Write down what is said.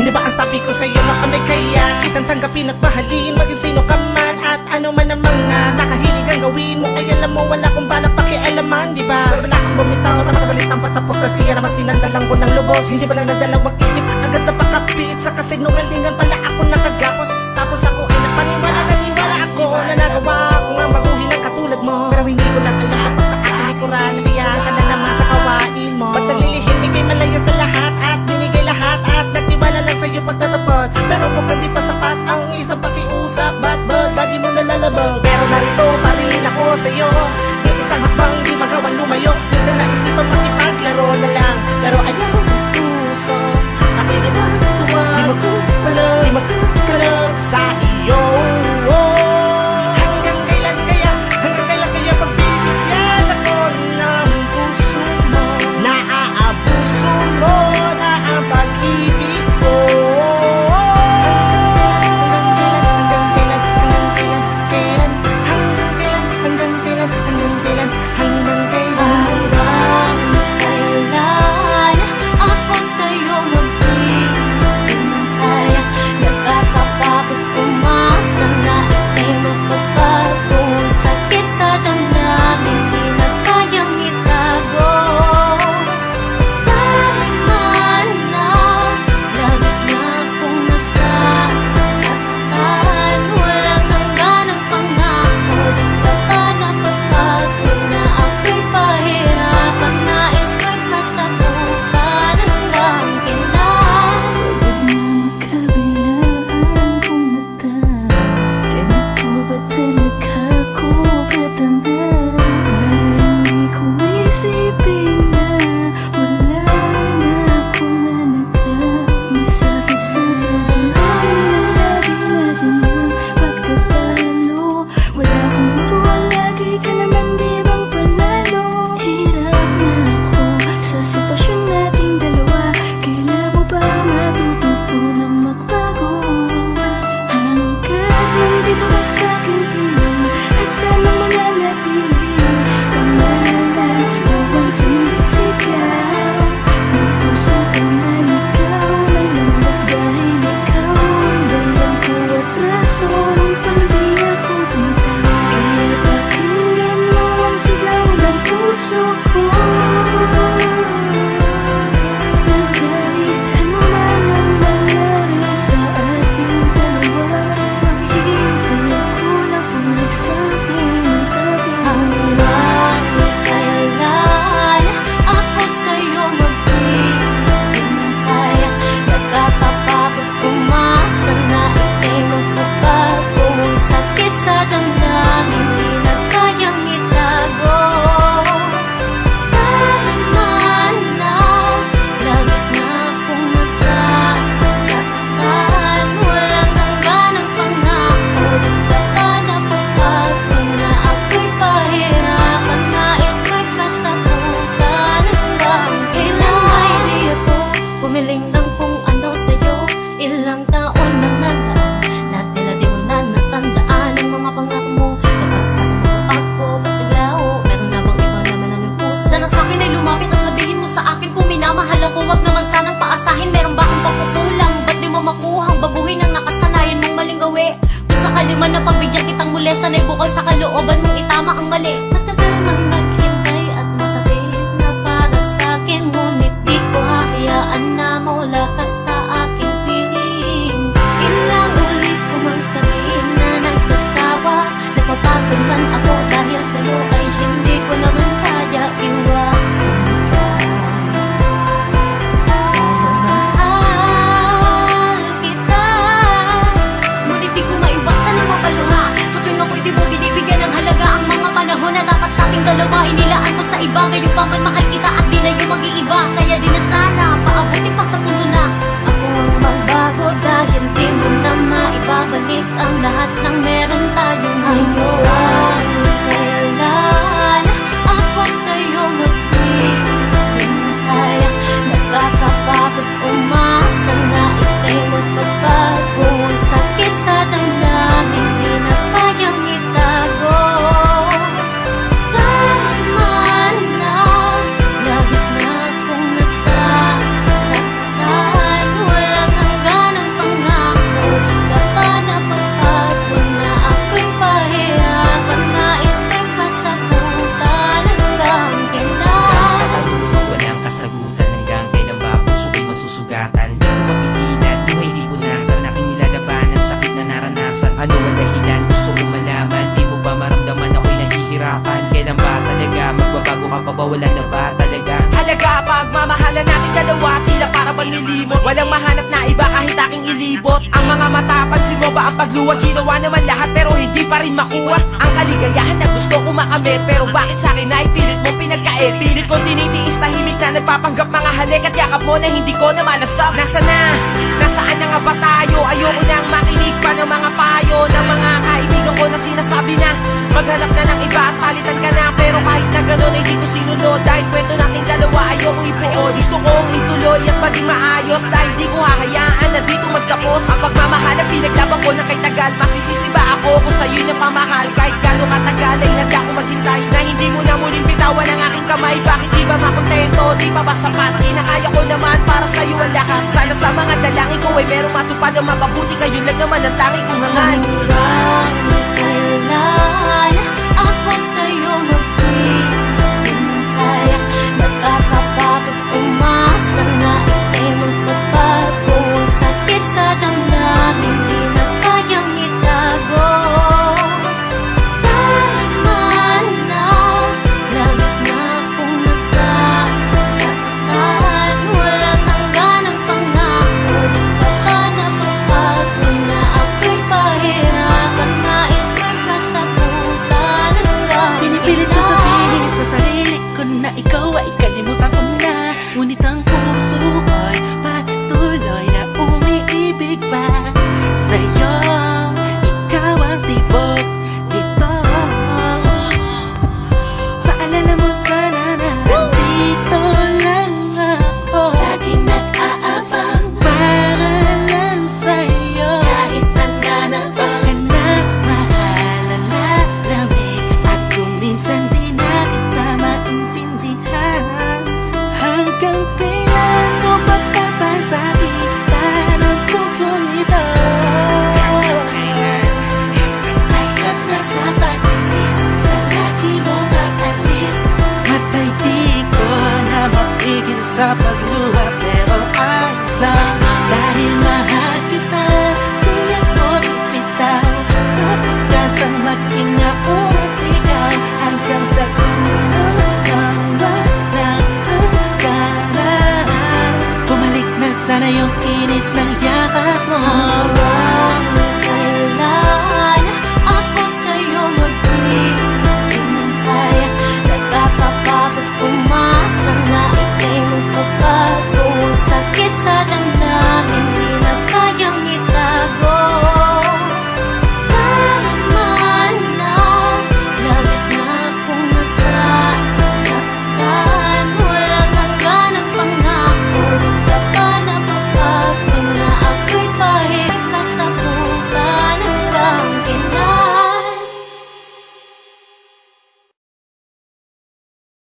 Hindi ba ang sabi ko sa'yo na kami kaya kitang tanggapin at mahalin, maging sino ka man at ano man ang mga nakahilig ang gawin mo. Ay alam mo wala kong balak pakialaman, di ba? Wala kang bumitaw, napakasalitang patapos na siya naman sinandalang ko ng lubos. Hindi ba lang nagdalawang isip, agad na pakapit sa kasinungalingan pala ako nakagapos. Tapos ako ay napaniwala, naniwala ako na nagawa ko nga baguhin ang katulad mo. Pero hindi ko lang alam kapag sa ating likuran, nandiyan ka na naman sa kawain mo. Ba't naglilihim, bigay malaya sa lahat at binigay lahat at nagtiwala lang sa'yo pagtatapot. Pero mukhang di pa sapat ang isang pakiusap, ba't ba lagi mo nalalabag? Pero narito pa rin ako sa'yo, may isang hakbang di magawang lumayo. Minsan naisipan makipaglaro na lang, pero ayaw ng puso. Ako'y di ba tuwa, di mo ko pala Walang mahanap na iba kahit aking ilibot. Ang mga mata, pansin mo ba ang pagluwag? Ginawa naman lahat pero hindi pa rin makuha ang kaligayahan na gusto ko makamit. Pero bakit sa akin ay pilit mo pinagkait? Pilit kong tinitiis, tahimik na nagpapanggap mga halik at yakap mo na hindi ko na malasap. Nasaan na nga ba tayo? Ayoko nang makinig pa ng mga payo ng mga kaibigan ko na sinasabi na maghanap na ng iba at palitan ka na. Pero kahit na ganun ay di ko sinunod, dahil kwento nating dalawa ayoko ibuo. Gusto kong ituloy at maging maayos, dahil di ko hahayaan na dito magtapos ang pagmamahal na pinaglaban ko na kay tagal. Masisisi ba ako kung sa'yo yung pamahal? Kahit gano'ng katagal ay handa ko maghintay na hindi mo na muling bitawan ang aking kamay. Bakit di ba makontento? Di pa ba sapat? Di na kaya ko naman para sa'yo ang lahat. Sana sa mga dalangin ko ay merong matupad ang mapabuti. Kayo lang naman ang tangi kong hangan. Kailan ako sa'yo maghihintay? Nakakapagod umasa na ika'y magbabago. Ang sakit sa damdamin di na kayang itago. Tama na, labis na akong nasasaktan. Walang hangganang pangako, di pa ba napapago na ako'y pahirapan? Nais ko'y kasagutan. Pinipilit ko sabihin sa sarili ko na ikaw ay kalimutan ko na. Ngunit ang puso ko'y patuloy na umiibig pa sa'yo. Ikaw ang tibok nito. Paalala mo sana na nandito lang ako, laging nag-aabang para lang sa'yo. Kahit nananabang ka na mahal na lamig, at kung minsan di na kita maintindihan. Hanggang kailan mo papapasakitan ang pusong ito? Hanggat nasa pagtitis, sa lagi mo pag-alis, matay di ko na mapigil sa pag